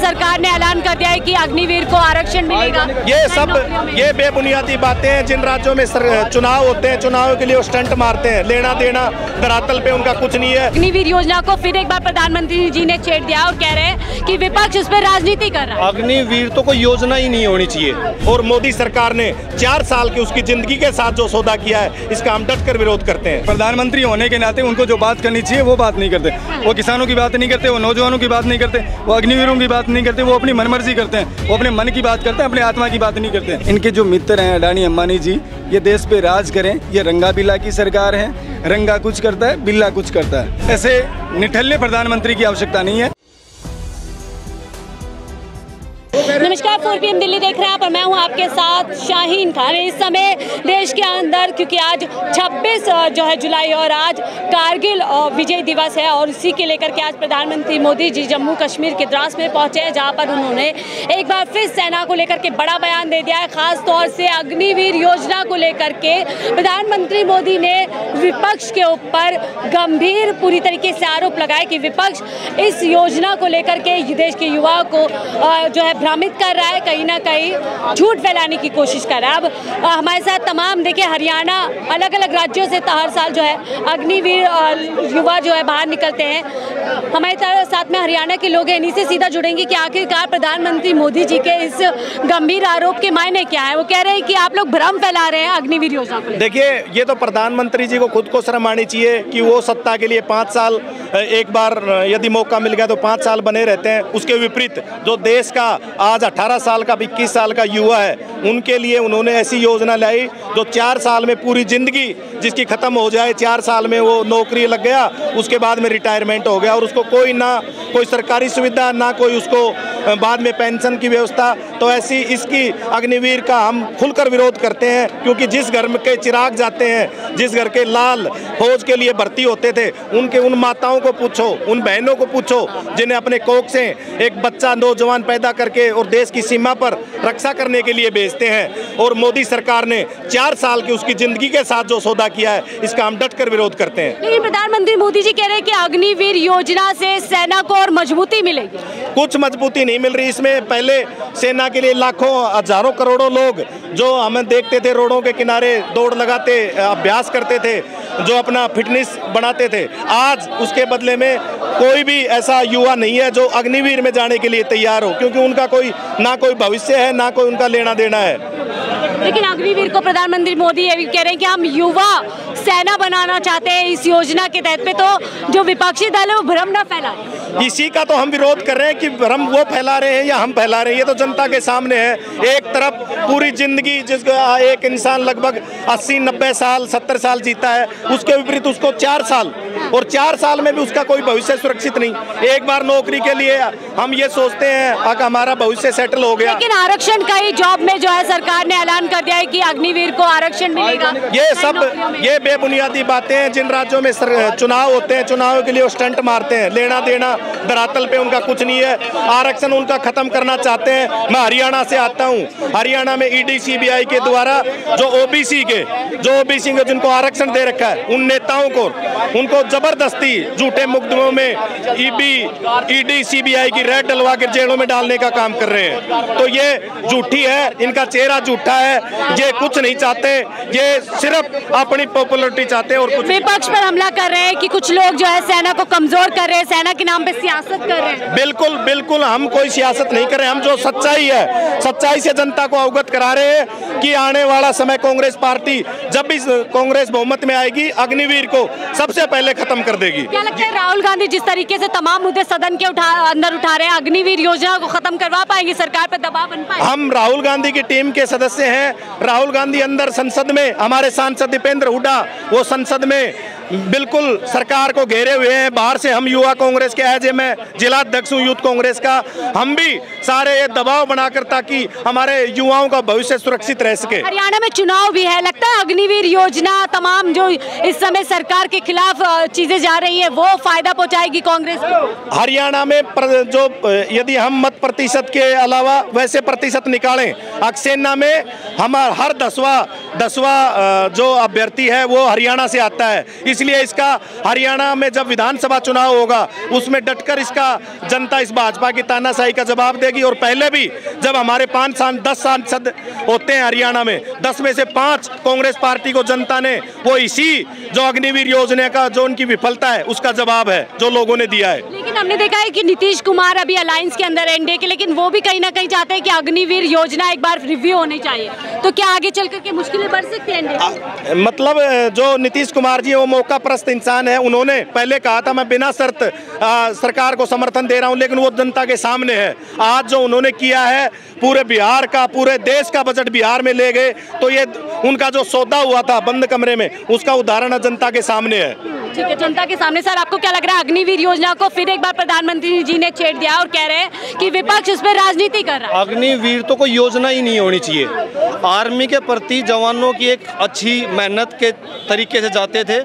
सरकार ने ऐलान कर दिया है कि अग्निवीर को आरक्षण मिलेगा। ये बेबुनियादी बातें हैं। जिन राज्यों में चुनाव होते हैं, चुनाव के लिए वो स्टंट मारते हैं, लेना देना धरातल पे उनका कुछ नहीं है। अग्निवीर योजना को फिर एक बार प्रधानमंत्री जी ने छेड़ दिया और कह रहे हैं कि विपक्ष उस पर राजनीति कर रहा है। अग्निवीर तो कोई योजना ही नहीं होनी चाहिए और मोदी सरकार ने 4 साल की उसकी जिंदगी के साथ जो सौदा किया है, इसका हम डट कर विरोध करते हैं। प्रधानमंत्री होने के नाते उनको जो बात करनी चाहिए वो बात नहीं करते। वो किसानों की बात नहीं करते, वो नौजवानों की बात नहीं करते, वो अग्निवीरों की बात नहीं करते, वो अपनी मनमर्जी करते हैं, वो अपने मन की बात करते हैं, अपने आत्मा की बात नहीं करते। इनके जो मित्र हैं अडानी अंबानी जी, ये देश पे राज करें, ये रंगा बिल्ला की सरकार है। रंगा कुछ करता है, बिल्ला कुछ करता है। ऐसे निठल्ले प्रधानमंत्री की आवश्यकता नहीं है। नमस्कार, 4PM दिल्ली देख रहे हैं आप और मैं हूं आपके साथ शाहीन खान। इस समय देश के अंदर, क्योंकि आज 26 जो है जुलाई और आज कारगिल विजय दिवस है और इसी के लेकर के आज प्रधानमंत्री मोदी जी जम्मू कश्मीर के द्रास में पहुंचे हैं, जहां पर उन्होंने एक बार फिर सेना को लेकर के बड़ा बयान दे दिया है। खास तौर से अग्निवीर योजना को लेकर के प्रधानमंत्री मोदी ने विपक्ष के ऊपर गंभीर पूरी तरीके से आरोप लगाए कि विपक्ष इस योजना को लेकर के देश के युवाओं को जो है भ्रमित कर रहा है, कहीं ना कहीं झूठ फैलाने की कोशिश कर रहा है। अब हमारे साथ तमाम देखिए हरियाणा, अलग अलग राज्यों से हर साल जो है अग्निवीर युवा जो है बाहर निकलते हैं। हमारे साथ में हरियाणा के लोग हैं, इन्हीं से सीधा जुड़ेंगे कि आखिरकार प्रधानमंत्री मोदी जी के इस गंभीर आरोप के मायने क्या है। वो कह रहे हैं कि आप लोग भ्रम फैला रहे हैं अग्निवीर योजना को। देखिए, ये तो प्रधानमंत्री जी को खुद को शर्म आनी चाहिए कि वो सत्ता के लिए 5 साल एक बार यदि मौका मिल गया तो 5 साल बने रहते हैं। उसके विपरीत जो देश का आज 18 साल का 21 साल का युवा है, उनके लिए उन्होंने ऐसी योजना लाई जो 4 साल में पूरी जिंदगी जिसकी खत्म हो जाए, 4 साल में वो नौकरी लग गया, उसके बाद में रिटायरमेंट हो गया और उसको कोई ना कोई सरकारी सुविधा, ना कोई उसको बाद में पेंशन की व्यवस्था। तो ऐसी इसकी अग्निवीर का हम खुलकर विरोध करते हैं, क्योंकि जिस घर में के चिराग जाते हैं, जिस घर के लाल फौज के लिए भर्ती होते थे, उन माताओं को पूछो, उन बहनों को पूछो जिन्हें अपने कोख से एक बच्चा नौजवान पैदा करके और देश की सीमा पर रक्षा करने के लिए भेजते हैं। और मोदी सरकार ने 4 साल की उसकी जिंदगी के साथ जो सौदा किया है, इसका हम डट कर विरोध करते हैं। लेकिन प्रधानमंत्री मोदी जी कह रहे हैं कि अग्निवीर योजना से सेना को और मजबूती मिलेगी। कुछ मजबूती नहीं मिल रही इसमें। पहले सेना के लिए लाखों हजारों करोड़ों लोग जो हमें देखते थे रोडों के किनारे दौड़ लगाते, अभ्यास करते थे, जो अपना फिटनेस बनाते थे, आज उसके बदले में कोई भी ऐसा युवा नहीं है जो अग्निवीर में जाने के लिए तैयार हो, क्योंकि उनका ना कोई भविष्य है, ना कोई उनका लेना देना है। लेकिन अग्निवीर को प्रधानमंत्री मोदी ये भी कह रहे हैं कि हम युवा सेना बनाना चाहते हैं इस योजना के तहत पे, तो जो विपक्षी दल है वो भ्रम न फैलाए। इसी का तो हम विरोध कर रहे हैं कि भ्रम वो फैला रहे हैं या हम फैला रहे हैं, ये तो जनता के सामने है। एक तरफ पूरी जिंदगी जिसका एक इंसान लगभग 80-90 साल 70 साल जीता है, उसके विपरीत उसको 4 साल, और 4 साल में भी उसका कोई भविष्य सुरक्षित नहीं। एक बार नौकरी के लिए हम ये सोचते हैं कि हमारा भविष्य सेटल हो गया। लेकिन आरक्षण का ही जॉब में जो है सरकार ने ऐलान कर दिया है कि अग्निवीर को आरक्षण मिलेगा। ये बेबुनियादी बातें हैं। जिन राज्यों में चुनाव होते हैं, चुनाव के लिए वो स्टंट मारते हैं, लेना देना धरातल पे उनका कुछ नहीं है। आरक्षण उनका खत्म करना चाहते हैं। मैं हरियाणा से आता हूँ। हरियाणा में ED CBI के द्वारा जो ओबीसी के जिनको आरक्षण दे रखा है, उन नेताओं को उनको जबरदस्ती झूठे मुकदमों में ED CBI की रेड डलवा कर जेलों में डालने का काम कर रहे हैं। तो ये झूठी है, इनका चेहरा झूठा है। ये कुछ नहीं चाहते, ये सिर्फ अपनी पॉपुलरिटी चाहते हैं और कुछ। विपक्ष पर हमला कर रहे हैं कि कुछ लोग जो है सेना को कमजोर कर रहे हैं, सेना के नाम पे सियासत कर रहे हैं। बिल्कुल हम कोई सियासत नहीं कर रहे। हम जो सच्चाई है, सच्चाई से जनता को अवगत करा रहे हैं कि आने वाला समय कांग्रेस पार्टी जब भी कांग्रेस बहुमत में आएगी, अग्निवीर को सबसे पहले खत्म कर देगी। क्या लगता है राहुल गांधी जिस तरीके से तमाम मुद्दे सदन के अंदर उठा रहे हैं, अग्निवीर योजना को खत्म करवा पाएंगे, सरकार पर दबाव बन पाएगा? हम राहुल गांधी की टीम के सदस्य हैं। राहुल गांधी अंदर संसद में, हमारे सांसद दीपेंद्र हुड्डा वो संसद में बिल्कुल सरकार को घेरे हुए हैं। बाहर से हम युवा कांग्रेस के एज मैं जिला अध्यक्ष हूँ यूथ कांग्रेस का, हम भी सारे दबाव बनाकर ताकि हमारे युवाओं का भविष्य सुरक्षित रह सके। हरियाणा में चुनाव भी है, लगता है अग्निवीर योजना तमाम जो इस समय सरकार के खिलाफ चीजें जा रही है वो फायदा पहुंचाएगी कांग्रेस को? हरियाणा में जो यदि हम मत प्रतिशत के अलावा वैसे प्रतिशत निकालें, सक्सेना में हमारा हर 10वां जो अभ्यर्थी है वो हरियाणा से आता है। इसलिए इसका हरियाणा में जब विधानसभा चुनाव होगा उसमें डटकर इसका जनता इस भाजपा की तानाशाही का जवाब देगी। और पहले भी जब हमारे 10 सांसद होते हैं हरियाणा में, 10 में से 5 कांग्रेस पार्टी को जनता ने वो इसी जो अग्निवीर योजना का जो उनकी विफलता है उसका जवाब है जो लोगों ने दिया है। लेकिन हमने देखा है कि नीतीश कुमार अभी अलायंस के अंदर एनडीए के, लेकिन वो भी कहीं ना कहीं चाहते हैं कि अग्निवीर योजना एक बार रिव्यू होनी चाहिए। तो क्या आगे चल करके मुश्किलें बढ़ सकती हैं एनडीए? मतलब जो नीतीश कुमार जी वो मौका परस्त इंसान है। उन्होंने पहले कहा था मैं बिना शर्त सरकार को समर्थन दे रहा हूं, लेकिन वो जनता के सामने है। आज जो उन्होंने किया है, पूरे बिहार का, पूरे देश का बजट बिहार में ले गए, तो ये उनका जो सौदा हुआ था बंद कमरे में उसका उदाहरण जनता के सामने है। ठीक है, जनता के सामने। सर, आपको क्या लग रहा है अग्निवीर योजना को फिर एक बार प्रधानमंत्री जी ने छेड़ दिया और कह रहे हैं कि विपक्ष इस पर राजनीति कर रहा है? अग्निवीर तो कोई योजना ही नहीं होनी चाहिए। आर्मी के प्रति जवानों की एक अच्छी मेहनत के तरीके से जाते थे,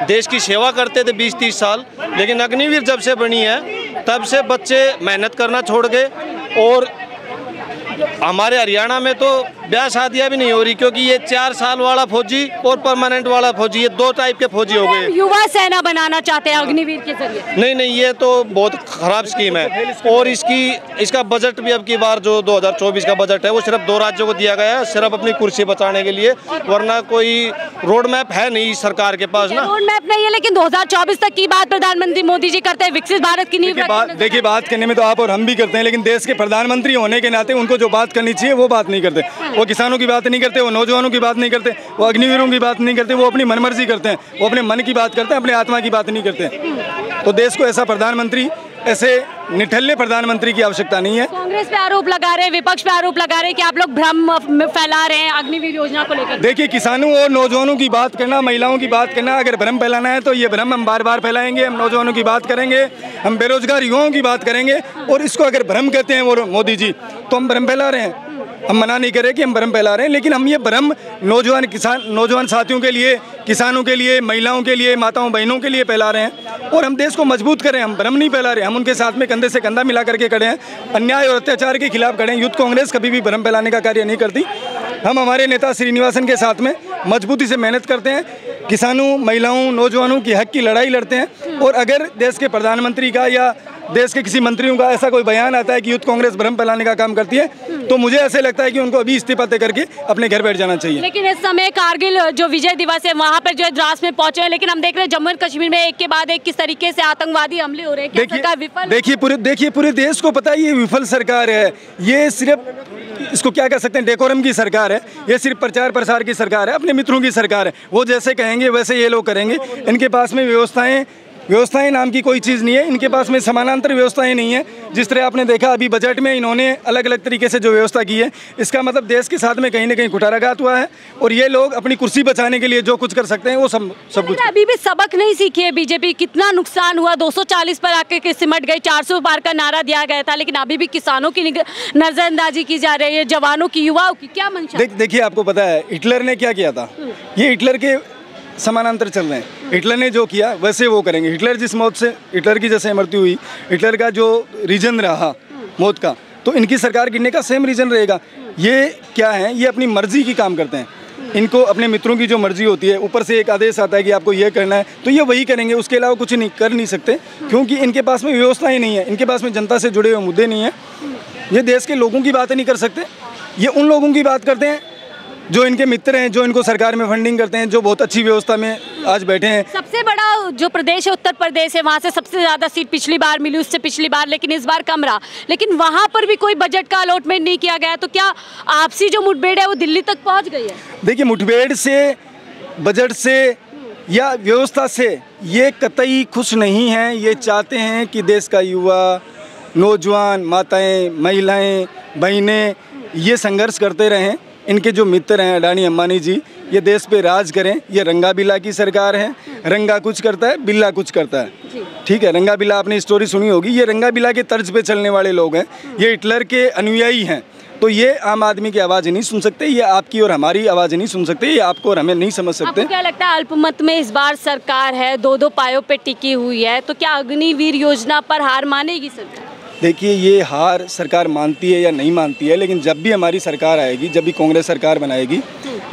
देश की सेवा करते थे 20-30 साल, लेकिन अग्निवीर जब से बनी है तब से बच्चे मेहनत करना छोड़ गए। और हमारे हरियाणा में तो ब्याह शादियां भी नहीं हो रही, क्योंकि ये 4 साल वाला फौजी और परमानेंट वाला फौजी, ये 2 टाइप के फौजी हो गए। युवा सेना बनाना चाहते हैं अग्निवीर के जरिए? नहीं, ये तो बहुत खराब स्कीम है। और इसका बजट भी अब की बार जो 2024 का बजट है वो सिर्फ 2 राज्यों को दिया गया है, सिर्फ अपनी कुर्सी बचाने के लिए, वरना कोई रोड मैप है नहीं सरकार के पास ना। रोड मैप नहीं है, लेकिन 2024 तक की बात प्रधानमंत्री मोदी जी करते हैं, विकसित भारत की नींव। देखिए, बात करने में तो आप और हम भी करते हैं, लेकिन देश के प्रधानमंत्री होने के नाते उनको जो बात करनी चाहिए वो बात नहीं करते। वो किसानों की बात नहीं करते, वो नौजवानों की बात नहीं करते, वो अग्निवीरों की बात नहीं करते, वो अपनी मनमर्जी करते हैं, वो अपने मन की बात करते हैं, अपने आत्मा की बात नहीं करते। तो देश को ऐसा प्रधानमंत्री, ऐसे निठल्ले प्रधानमंत्री की आवश्यकता नहीं है। कांग्रेस पे आरोप लगा रहे हैं, विपक्ष पे आरोप लगा रहे हैं कि आप लोग भ्रम फैला रहे हैं अग्निवीर योजना को लेकर। देखिए, किसानों और नौजवानों की बात करना, महिलाओं की बात करना, अगर भ्रम फैलाना है तो ये भ्रम हम बार बार फैलाएंगे। हम नौजवानों की बात करेंगे, हम बेरोजगार युवाओं की बात करेंगे, और इसको अगर भ्रम कहते हैं वो मोदी जी, तो हम भ्रम फैला रहे हैं। हम मना नहीं करें कि हम भ्रम फैला रहे हैं, लेकिन हम ये भ्रम नौजवान साथियों के लिए, किसानों के लिए, महिलाओं के लिए, माताओं बहनों के लिए फैला रहे हैं, और हम देश को मजबूत करें। हम भ्रम नहीं फैला रहे, हम उनके साथ में कंधे से कंधा मिला करके खड़े हैं, अन्याय और अत्याचार के खिलाफ खड़े हैं। यूथ कांग्रेस कभी भी भ्रम फैलाने का कार्य नहीं करती। हम हमारे नेता श्रीनिवासन के साथ में मजबूती से मेहनत करते हैं, किसानों, महिलाओं, नौजवानों की हक की लड़ाई लड़ते हैं। और अगर देश के प्रधानमंत्री का या देश के किसी मंत्रियों का ऐसा कोई बयान आता है कि यूथ कांग्रेस भ्रम फैलाने का काम करती है, तो मुझे ऐसे लगता है कि उनको अभी इस्तीफा तय करके अपने घर बैठ जाना चाहिए। लेकिन इस समय कारगिल जो विजय दिवस है वहाँ पर जो है द्रास में पहुंचे हैं, लेकिन हम देख रहे हैं जम्मू कश्मीर में एक के बाद एक किस तरीके से आतंकवादी हमले हो रहे हैं। देखिए, पूरे देश को पता है ये विफल सरकार है। ये सिर्फ इसको क्या कह सकते हैं, डेकोरम की सरकार है। ये सिर्फ प्रचार प्रसार की सरकार है, अपने मित्रों की सरकार है। वो जैसे कहेंगे वैसे ये लोग करेंगे। इनके पास में व्यवस्थाएं नाम की कोई चीज़ नहीं है। इनके पास में समानांतर व्यवस्थाएं नहीं है। जिस तरह आपने देखा अभी बजट में इन्होंने अलग अलग तरीके से जो व्यवस्था की है, इसका मतलब देश के साथ में कहीं ना कहीं कुठाराघात हुआ है। और ये लोग अपनी कुर्सी बचाने के लिए जो कुछ कर सकते हैं वो सब कुछ। अभी भी सबक नहीं सीखी है बीजेपी। कितना नुकसान हुआ, 240 पर आके सिमट गई, 400 पार का नारा दिया गया था, लेकिन अभी भी किसानों की नजरअंदाजी की जा रही है, जवानों की, युवाओं की। क्या मंशा? देखिए, आपको पता है हिटलर ने क्या किया था। ये हिटलर के समानांतर चल रहे हैं। हिटलर ने जो किया वैसे वो करेंगे। हिटलर की जैसे मृत्यु हुई, हिटलर का जो रीजन रहा मौत का, तो इनकी सरकार गिरने का सेम रीजन रहेगा। ये क्या है, ये अपनी मर्जी की काम करते हैं। इनको अपने मित्रों की जो मर्जी होती है, ऊपर से एक आदेश आता है कि आपको ये करना है, तो ये वही करेंगे। उसके अलावा कुछ नहीं कर नहीं सकते, क्योंकि इनके पास में व्यवस्था ही नहीं है, इनके पास में जनता से जुड़े हुए मुद्दे नहीं है। ये देश के लोगों की बातें नहीं कर सकते। ये उन लोगों की बात करते हैं जो इनके मित्र हैं, जो इनको सरकार में फंडिंग करते हैं, जो बहुत अच्छी व्यवस्था में आज बैठे हैं। सबसे बड़ा जो प्रदेश है उत्तर प्रदेश है, वहाँ से सबसे ज़्यादा सीट पिछली बार मिली, उससे पिछली बार, लेकिन इस बार कम रहा। लेकिन वहाँ पर भी कोई बजट का अलॉटमेंट नहीं किया गया। तो क्या आपसी जो मुठभेड़ है वो दिल्ली तक पहुँच गई है? देखिए, मुठभेड़ से, बजट से या व्यवस्था से ये कतई खुश नहीं हैं। ये चाहते हैं कि देश का युवा, नौजवान, माताएँ, महिलाएँ, बहनें ये संघर्ष करते रहें। इनके जो मित्र हैं अडानी, अंबानी जी, ये देश पे राज करें। ये रंगा बिल्ला की सरकार है। रंगा कुछ करता है, बिल्ला कुछ करता है। ठीक है, रंगा बिल्ला आपने स्टोरी सुनी होगी। ये रंगा बिल्ला के तर्ज पे चलने वाले लोग हैं। ये हिटलर के अनुयायी हैं। तो ये आम आदमी की आवाज़ नहीं सुन सकते, ये आपकी और हमारी आवाज़ नहीं सुन सकते, ये आपको और हमें नहीं समझ सकते। आपको क्या लगता है, अल्पमत में इस बार सरकार है, 2-2 पायों पे टिकी हुई है, तो क्या अग्निवीर योजना पर हार मानेगी सरकार? देखिए, ये हार सरकार मानती है या नहीं मानती है, लेकिन जब भी हमारी सरकार आएगी, जब भी कांग्रेस सरकार बनाएगी,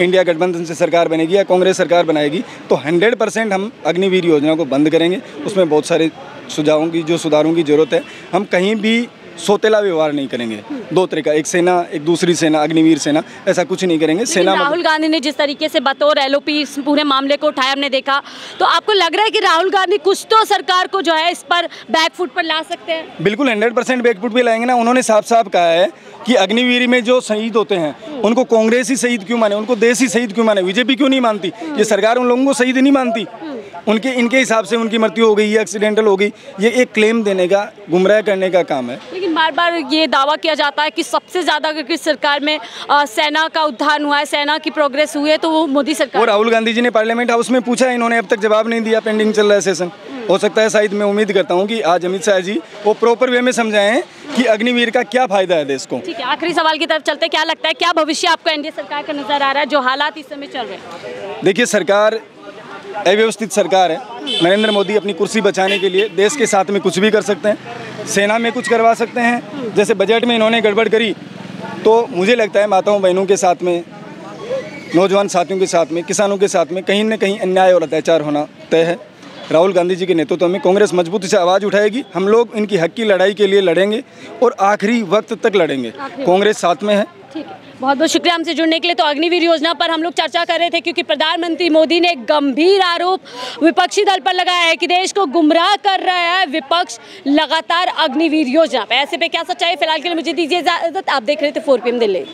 इंडिया गठबंधन से सरकार बनेगी या कांग्रेस सरकार बनाएगी तो 100% हम अग्निवीर योजना को बंद करेंगे। उसमें बहुत सारे सुझावों की जो सुधारों की ज़रूरत है। हम कहीं भी सोतेला व्यवहार नहीं करेंगे। दो तरह का, एक सेना, एक दूसरी सेना, अग्निवीर सेना, ऐसा कुछ नहीं करेंगे। सेना राहुल गांधी ने जिस तरीके से बतौर एलओपी इस पूरे मामले को उठाया हमने देखा, तो आपको लग रहा है कि राहुल गांधी कुछ तो सरकार को जो है इस पर बैकफुट पर ला सकते हैं? बिल्कुल 100% बैकफुट पे लाएंगे ना। उन्होंने साफ साफ कहा है कि अग्निवीर में जो शहीद होते हैं उनको कांग्रेस ही शहीद क्यों माने, उनको देश ही शहीद क्यों माने, बीजेपी क्यों नहीं मानती? ये सरकार उन लोगों को शहीद नहीं मानती। इनके हिसाब से उनकी मृत्यु हो गई या एक्सीडेंटल हो गई, ये एक क्लेम देने का, गुमराह करने का काम है। लेकिन बार बार ये दावा किया जाता है कि सबसे ज्यादा अगर किस सरकार में सेना का उत्थान हुआ है, सेना की प्रोग्रेस हुई है, तो वो मोदी सरकार। और राहुल गांधी जी ने पार्लियामेंट हाउस में पूछा, इन्होंने अब तक जवाब नहीं दिया, पेंडिंग चल रहा है सेशन। हो सकता है शायद, मैं उम्मीद करता हूँ कि आज अमित शाह जी वो प्रॉपर वे में समझाएं कि अग्निवीर का क्या फायदा है देश को। ठीक है, आखिरी सवाल की तरफ चलते, क्या लगता है क्या भविष्य आपको एनडीए सरकार का नजर आ रहा है जो हालात इस समय चल रहे हैं? देखिए, सरकार अव्यवस्थित सरकार है। नरेंद्र मोदी अपनी कुर्सी बचाने के लिए देश के साथ में कुछ भी कर सकते हैं, सेना में कुछ करवा सकते हैं। जैसे बजट में इन्होंने गड़बड़ करी, तो मुझे लगता है माताओं बहनों के साथ में, नौजवान साथियों के साथ में, किसानों के साथ में कहीं न कहीं अन्याय और अत्याचार होना तय है। राहुल गांधी जी के नेतृत्व में कांग्रेस मजबूती से आवाज़ उठाएगी। हम लोग इनकी हक की लड़ाई के लिए लड़ेंगे और आखिरी वक्त तक लड़ेंगे। कांग्रेस साथ में है। ठीक है, बहुत बहुत शुक्रिया हमसे जुड़ने के लिए। तो अग्निवीर योजना पर हम लोग चर्चा कर रहे थे क्योंकि प्रधानमंत्री मोदी ने एक गंभीर आरोप विपक्षी दल पर लगाया है कि देश को गुमराह कर रहा है विपक्ष लगातार अग्निवीर योजना पे। ऐसे पे क्या सच्चाई? फिलहाल के लिए मुझे दीजिए इजाजत। आप देख रहे थे 4 PM दिल्ली।